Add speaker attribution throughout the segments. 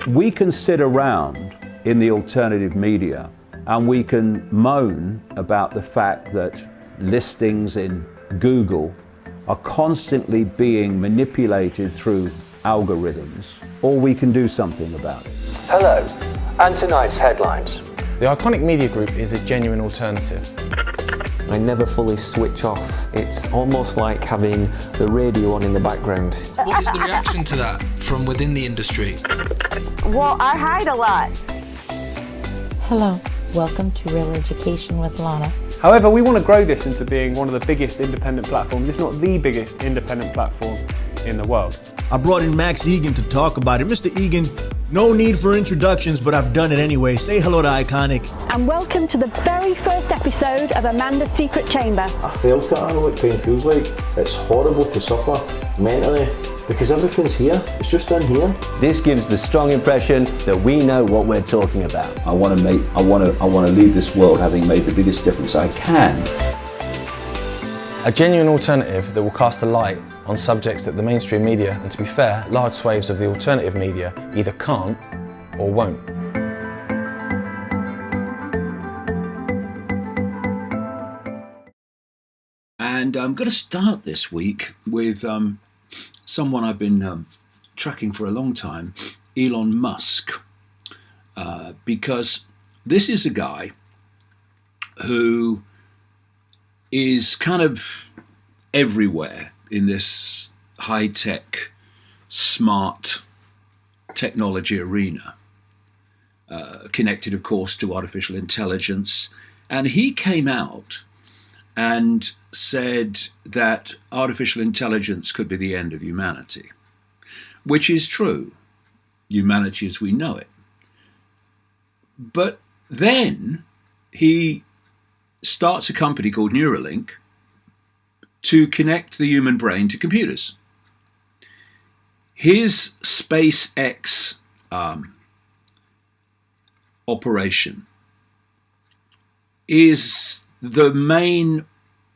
Speaker 1: We can sit around in the alternative media and we can moan about the fact that listings in Google are constantly being manipulated through algorithms, or we can do something about it.
Speaker 2: Hello, and tonight's headlines.
Speaker 3: The Iconic Media Group is a genuine alternative.
Speaker 4: I never fully switch off. It's almost like having the radio on in the background.
Speaker 5: What is the reaction to that from within the industry?
Speaker 6: Well, I hide a lot.
Speaker 7: Hello, welcome to Real Education with Lana.
Speaker 8: However, we want to grow this into being one of the biggest independent platforms, if not the biggest independent platform in the world.
Speaker 9: I brought in Max Egan to talk about it. Mr. Egan, no need for introductions, but I've done it anyway. Say hello to Iconic.
Speaker 6: And welcome to the very first episode of Amanda's Secret Chamber.
Speaker 10: I failed to know what pain feels like. It's horrible to suffer mentally because everything's here. It's just in here.
Speaker 2: This gives the strong impression that we know what we're talking about.
Speaker 1: I want to leave this world having made the biggest difference I can.
Speaker 3: A genuine alternative that will cast a light on subjects that the mainstream media, and to be fair, large swathes of the alternative media, either can't or won't.
Speaker 1: And I'm going to start this week with someone I've been tracking for a long time, Elon Musk, because this is a guy who is kind of everywhere in this high-tech, smart technology arena, connected, of course, to artificial intelligence. And he came out and said that artificial intelligence could be the end of humanity, which is true, humanity as we know it. But then he starts a company called Neuralink to connect the human brain to computers. His SpaceX operation is the main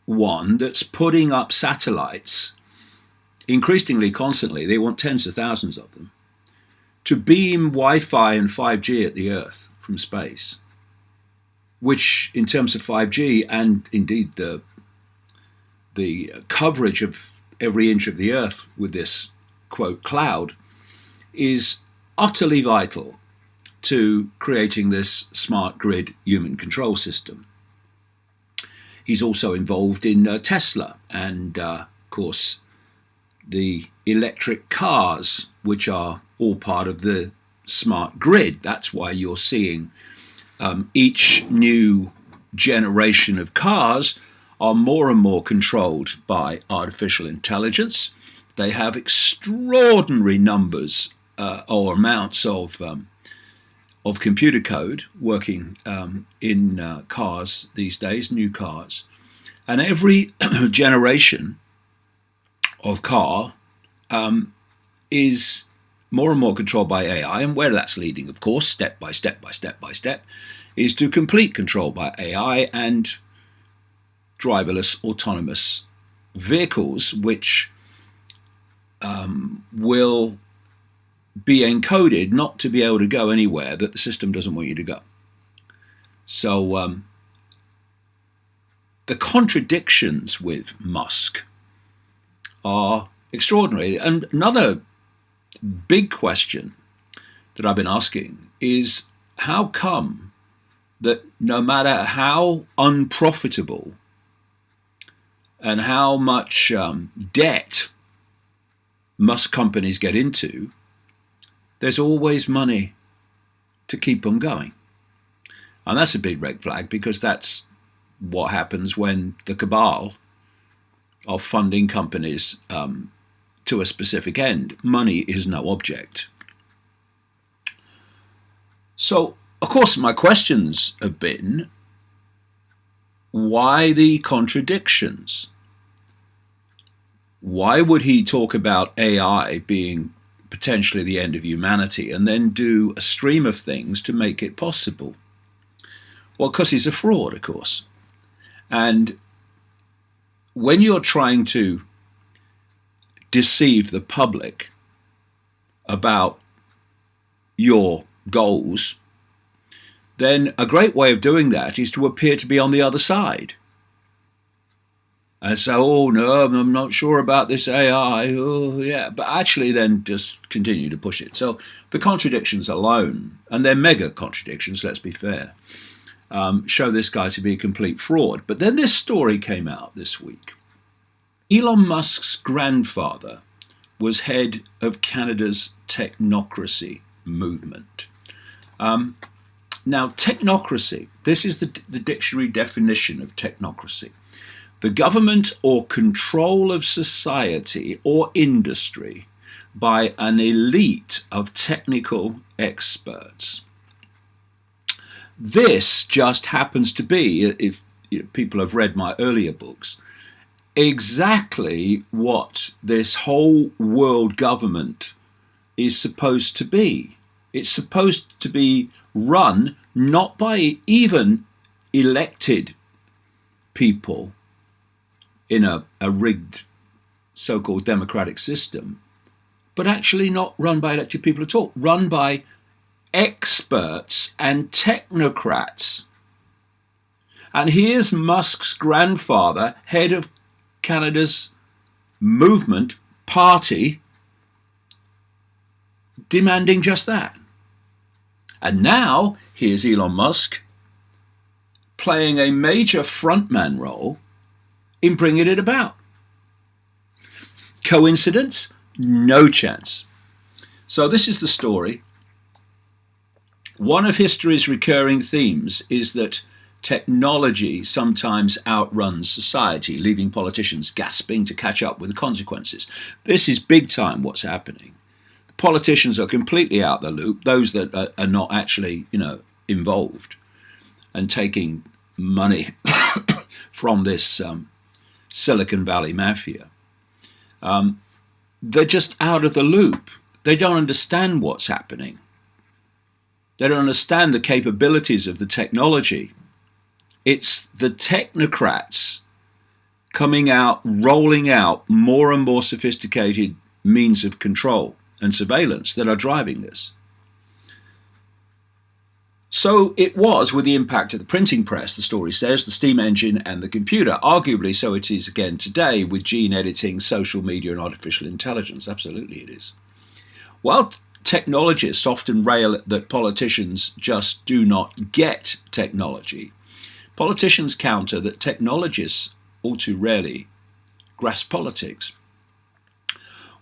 Speaker 1: one that's putting up satellites increasingly, constantly. They want tens of thousands of them to beam Wi-Fi and 5G at the Earth from space, which in terms of 5G and indeed the coverage of every inch of the Earth with this, quote, cloud, is utterly vital to creating this smart grid human control system. He's also involved in Tesla and, of course, the electric cars, which are all part of the smart grid. That's why you're seeing each new generation of cars are more and more controlled by artificial intelligence. They have extraordinary numbers or amounts of computer code working in cars these days, new cars. And every generation of car is more and more controlled by AI. And where that's leading, of course, step by step, is to complete control by AI and driverless autonomous vehicles, which will be encoded not to be able to go anywhere that the system doesn't want you to go. So the contradictions with Musk are extraordinary. And another big question that I've been asking is, how come that no matter how unprofitable and how much debt Musk companies get into, there's always money to keep them going? And that's a big red flag, because that's what happens when the cabal are funding companies to a specific end. Money is no object. So, of course, my questions have been, why the contradictions? Why would he talk about AI being potentially the end of humanity and then do a stream of things to make it possible? Well, because he's a fraud, of course. And when you're trying to deceive the public about your goals, then a great way of doing that is to appear to be on the other side. And so, oh no, I'm not sure about this AI, oh yeah, but actually then just continue to push it. So the contradictions alone, and they're mega contradictions, let's be fair, show this guy to be a complete fraud. But then this story came out this week. Elon Musk's grandfather was head of Canada's technocracy movement. Now, technocracy, this is the dictionary definition of technocracy. The government or control of society or industry by an elite of technical experts. This just happens to be, if people have read my earlier books, exactly what this whole world government is supposed to be. It's supposed to be run not by even elected people in a rigged so-called democratic system, but actually not run by elected people at all, run by experts and technocrats. And here's Musk's grandfather, head of Canada's movement party, demanding just that. And now here's Elon Musk playing a major frontman role in bringing it about. Coincidence? No chance. So this is the story. One of history's recurring themes is that technology sometimes outruns society, leaving politicians gasping to catch up with the consequences. This is big time what's happening. The politicians are completely out the loop, those that are not actually, involved and taking money from this Silicon Valley mafia. They're just out of the loop. They don't understand what's happening. They don't understand the capabilities of the technology. It's the technocrats coming out, rolling out more and more sophisticated means of control and surveillance that are driving this. So it was with the impact of the printing press, the story says, the steam engine and the computer. Arguably so it is again today with gene editing, social media and artificial intelligence. Absolutely it is. While technologists often rail that politicians just do not get technology, politicians counter that technologists all too rarely grasp politics.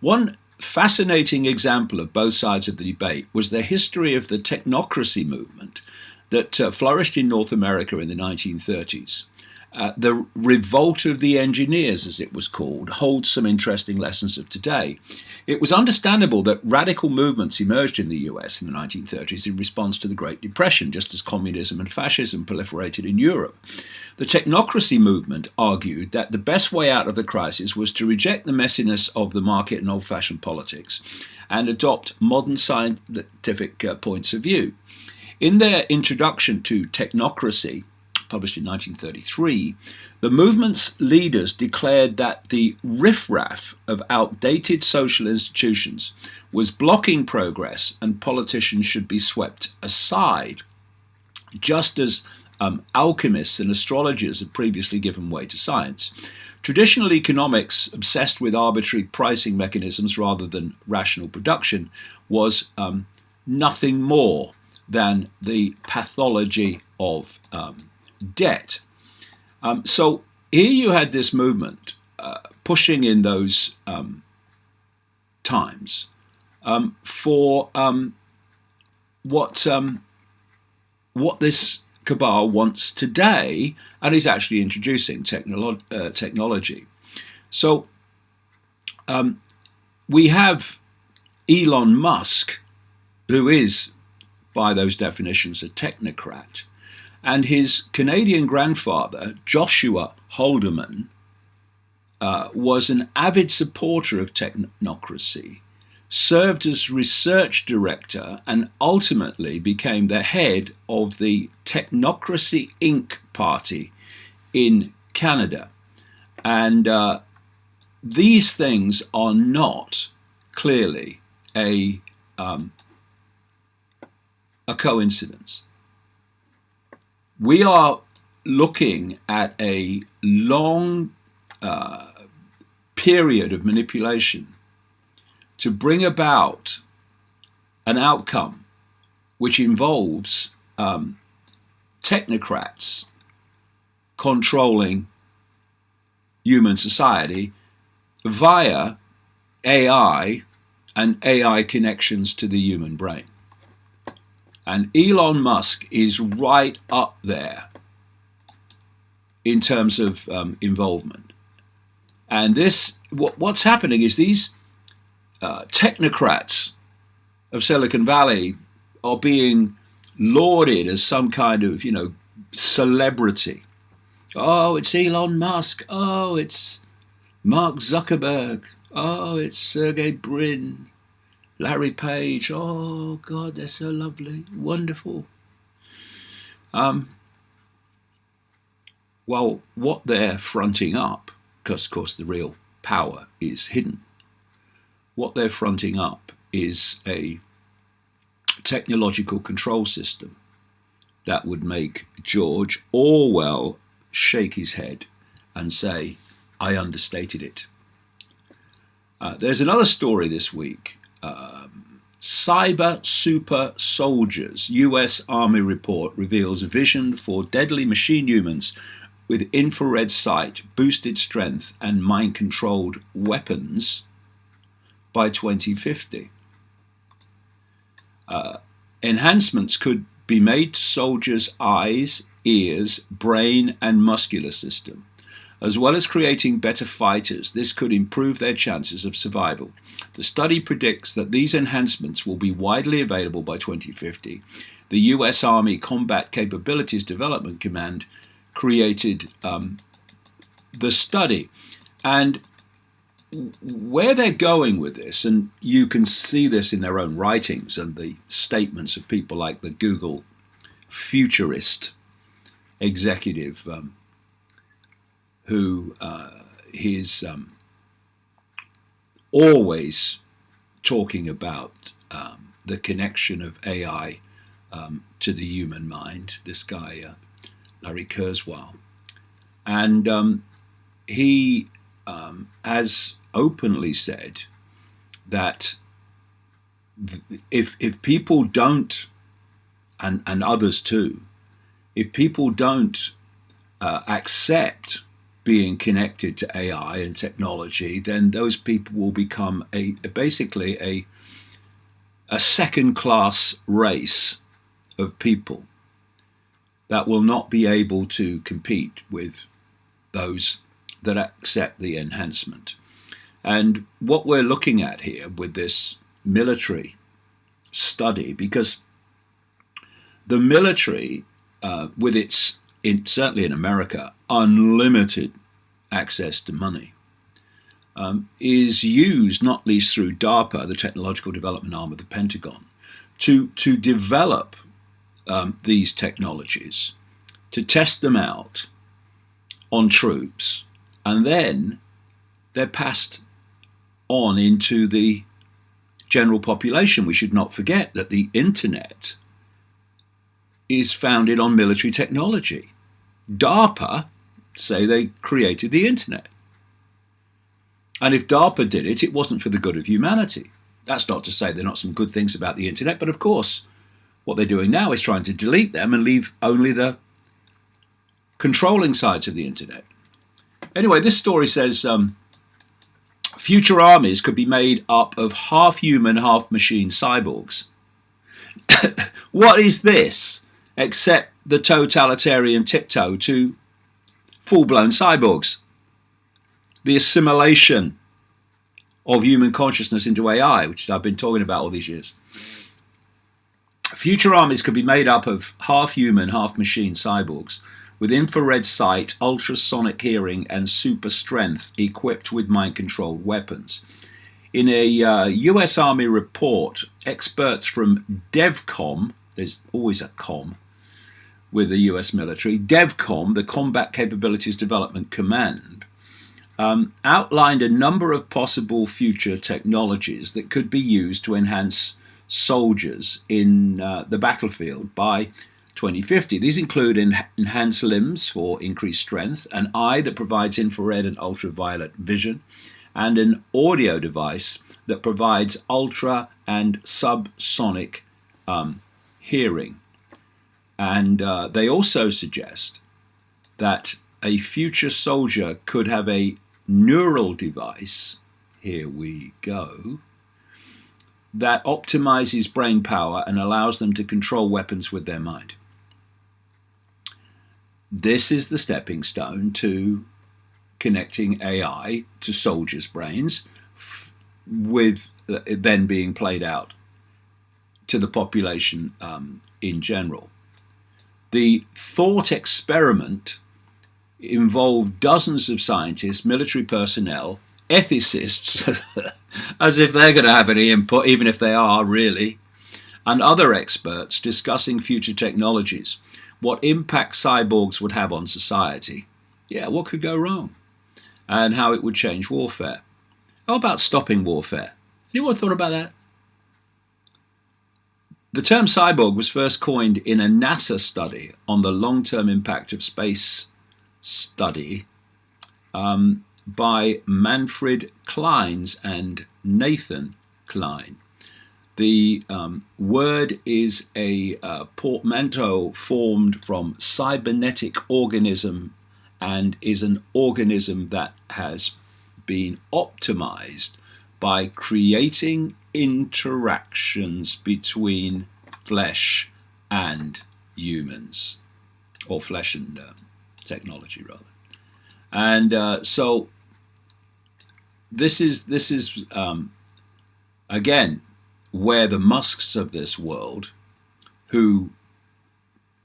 Speaker 1: One fascinating example of both sides of the debate was the history of the technocracy movement that flourished in North America in the 1930s. The revolt of the engineers, as it was called, holds some interesting lessons of today. It was understandable that radical movements emerged in the US in the 1930s in response to the Great Depression, just as communism and fascism proliferated in Europe. The technocracy movement argued that the best way out of the crisis was to reject the messiness of the market and old-fashioned politics and adopt modern scientific points of view. In their introduction to Technocracy, published in 1933, the movement's leaders declared that the riffraff of outdated social institutions was blocking progress and politicians should be swept aside, just as alchemists and astrologers had previously given way to science. Traditional economics, obsessed with arbitrary pricing mechanisms rather than rational production, was nothing more than the pathology of debt. So here you had this movement pushing in those times for what this cabal wants today, and is actually introducing technology. So we have Elon Musk, who is, by those definitions, a technocrat, and his Canadian grandfather, Joshua Haldeman, was an avid supporter of technocracy, served as research director, and ultimately became the head of the Technocracy Inc. party in Canada. And these things are not clearly a coincidence. We are looking at a long period of manipulation to bring about an outcome which involves technocrats controlling human society via AI and AI connections to the human brain. And Elon Musk is right up there in terms of involvement. And what's happening is these technocrats of Silicon Valley are being lauded as some kind of, celebrity. Oh, it's Elon Musk. Oh, it's Mark Zuckerberg. Oh, it's Sergey Brin, Larry Page. Oh, God, they're so lovely, wonderful. Well, what they're fronting up, because of course the real power is hidden, what they're fronting up is a technological control system that would make George Orwell shake his head and say, I understated it. There's another story this week. Cyber super soldiers. US Army report reveals vision for deadly machine humans with infrared sight, boosted strength, and mind-controlled weapons by 2050. Enhancements could be made to soldiers' eyes, ears, brain, and muscular system. As well as creating better fighters, this could improve their chances of survival. The study predicts that these enhancements will be widely available by 2050. The US Army Combat Capabilities Development Command created the study. And where they're going with this, and you can see this in their own writings and the statements of people like the Google futurist executive who is always talking about the connection of AI to the human mind, this guy, Larry Kurzweil. And he has openly said that if people don't, and others too, if people don't accept being connected to AI and technology, then those people will become basically a second-class race of people that will not be able to compete with those that accept the enhancement. And what we're looking at here with this military study, because the military, with its, certainly in America, unlimited access to money, is used not least through DARPA, the technological development arm of the Pentagon, to develop these technologies, to test them out on troops, and then they're passed on into the general population. We should not forget that the internet is founded on military technology. DARPA say they created the internet. And if DARPA did it, it wasn't for the good of humanity. That's not to say there are not some good things about the internet, but of course, what they're doing now is trying to delete them and leave only the controlling sides of the internet. Anyway, this story says future armies could be made up of half human, half machine cyborgs. What is this except the totalitarian tiptoe to full-blown cyborgs? The assimilation of human consciousness into AI, which I've been talking about all these years. Future armies could be made up of half human, half machine cyborgs with infrared sight, ultrasonic hearing, and super strength, equipped with mind-controlled weapons. In a US Army report, experts from DEVCOM, there's always a com with the US military, DEVCOM, the Combat Capabilities Development Command, outlined a number of possible future technologies that could be used to enhance soldiers in the battlefield by 2050. These include enhanced limbs for increased strength, an eye that provides infrared and ultraviolet vision, and an audio device that provides ultra and subsonic hearing. And they also suggest that a future soldier could have a neural device, here we go, that optimizes brain power and allows them to control weapons with their mind. This is the stepping stone to connecting AI to soldiers' brains, with then being played out to the population in general. The thought experiment involved dozens of scientists, military personnel, ethicists, as if they're going to have any input, even if they are really, and other experts discussing future technologies, what impact cyborgs would have on society. Yeah, what could go wrong? And how it would change warfare. How about stopping warfare? Anyone thought about that? The term cyborg was first coined in a NASA study on the long-term impact of space study by Manfred Kleins and Nathan Klein. The word is a portmanteau formed from cybernetic organism and is an organism that has been optimized by creating interactions between flesh and humans, or flesh and technology rather. And so this is again where the Musks of this world, who,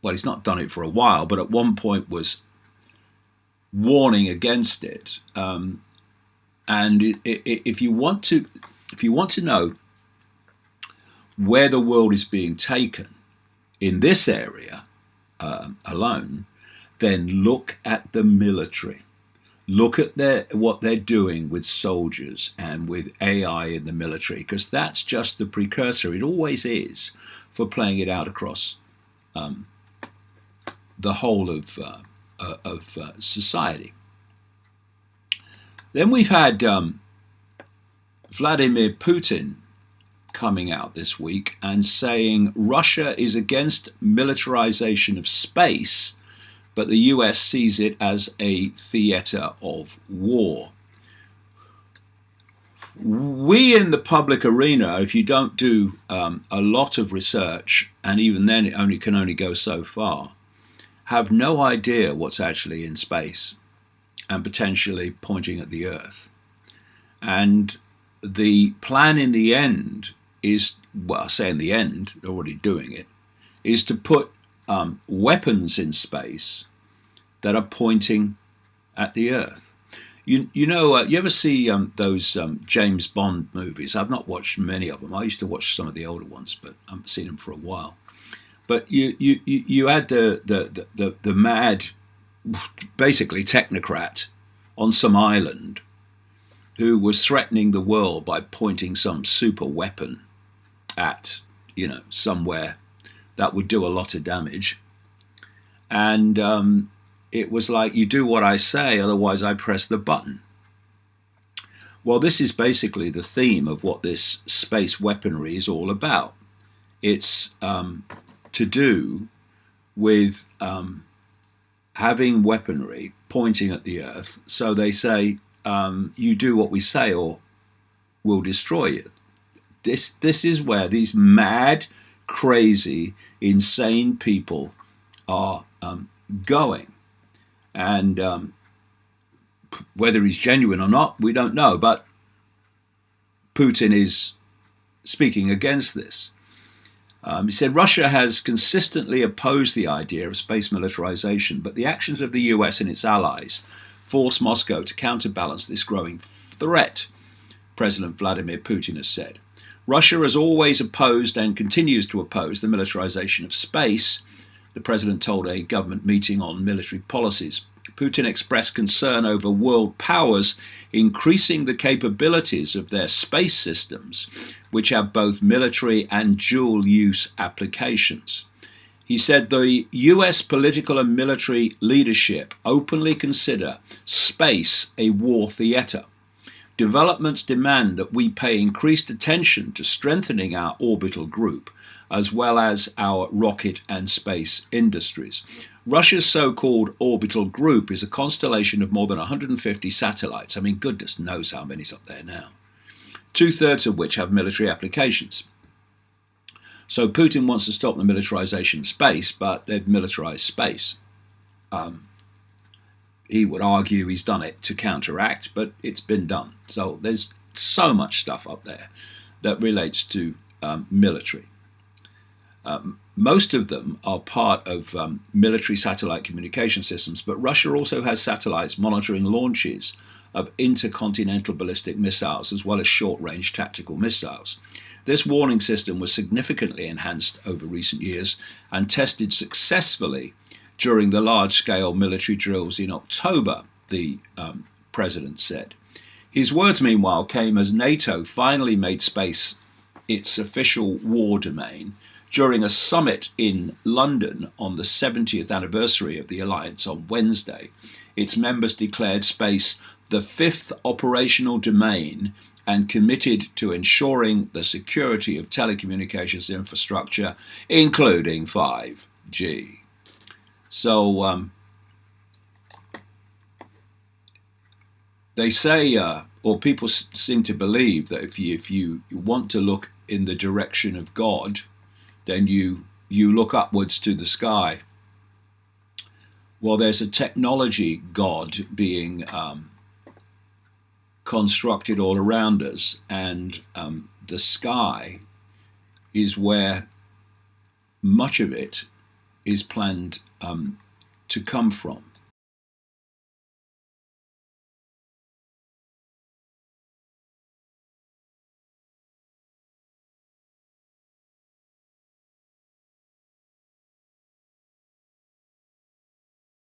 Speaker 1: well, he's not done it for a while, but at one point was warning against it. And if you want to know where the world is being taken in this area alone, then look at the military. Look at what they're doing with soldiers and with AI in the military, because that's just the precursor. It always is, for playing it out across the whole of society. Then we've had Vladimir Putin coming out this week and saying Russia is against militarization of space, but the US sees it as a theater of war. We in the public arena, if you don't do a lot of research, and even then it can only go so far, have no idea what's actually in space and potentially pointing at the Earth. And the plan in the end is, well, I say in the end, they're already doing it, is to put weapons in space that are pointing at the Earth. You know, you ever see those James Bond movies? I've not watched many of them. I used to watch some of the older ones, but I haven't seen them for a while. But you had the mad, basically technocrat on some island who was threatening the world by pointing some super weapon at, somewhere that would do a lot of damage. And it was like, you do what I say, otherwise I press the button. Well, this is basically the theme of what this space weaponry is all about. It's to do with having weaponry pointing at the Earth. So they say, you do what we say or we'll destroy you. This is where these mad, crazy, insane people are going. And whether he's genuine or not, we don't know. But Putin is speaking against this. He said Russia has consistently opposed the idea of space militarization, but the actions of the US and its allies force Moscow to counterbalance this growing threat, President Vladimir Putin has said. Russia has always opposed and continues to oppose the militarization of space, the president told a government meeting on military policies. Putin expressed concern over world powers increasing the capabilities of their space systems, which have both military and dual-use applications. He said the US political and military leadership openly consider space a war theatre. Developments demand that we pay increased attention to strengthening our orbital group, as well as our rocket and space industries. Russia's so-called orbital group is a constellation of more than 150 satellites. I mean, goodness knows how many's up there now. 2/3 of which have military applications. So Putin wants to stop the militarization of space, but they've militarized space. He would argue he's done it to counteract, but it's been done. So there's so much stuff up there that relates to military. Most of them are part of military satellite communication systems, but Russia also has satellites monitoring launches of intercontinental ballistic missiles as well as short-range tactical missiles. This warning system was significantly enhanced over recent years and tested successfully during the large-scale military drills in October, the president said. His words, meanwhile, came as NATO finally made space its official war domain during a summit in London on the 70th anniversary of the alliance on Wednesday. Its members declared space the fifth operational domain and committed to ensuring the security of telecommunications infrastructure, including 5G. So they say, or people seem to believe, that if you want to look in the direction of God, then you look upwards to the sky. Well, there's a technology God being constructed all around us, and the sky is where much of it is planned to come from.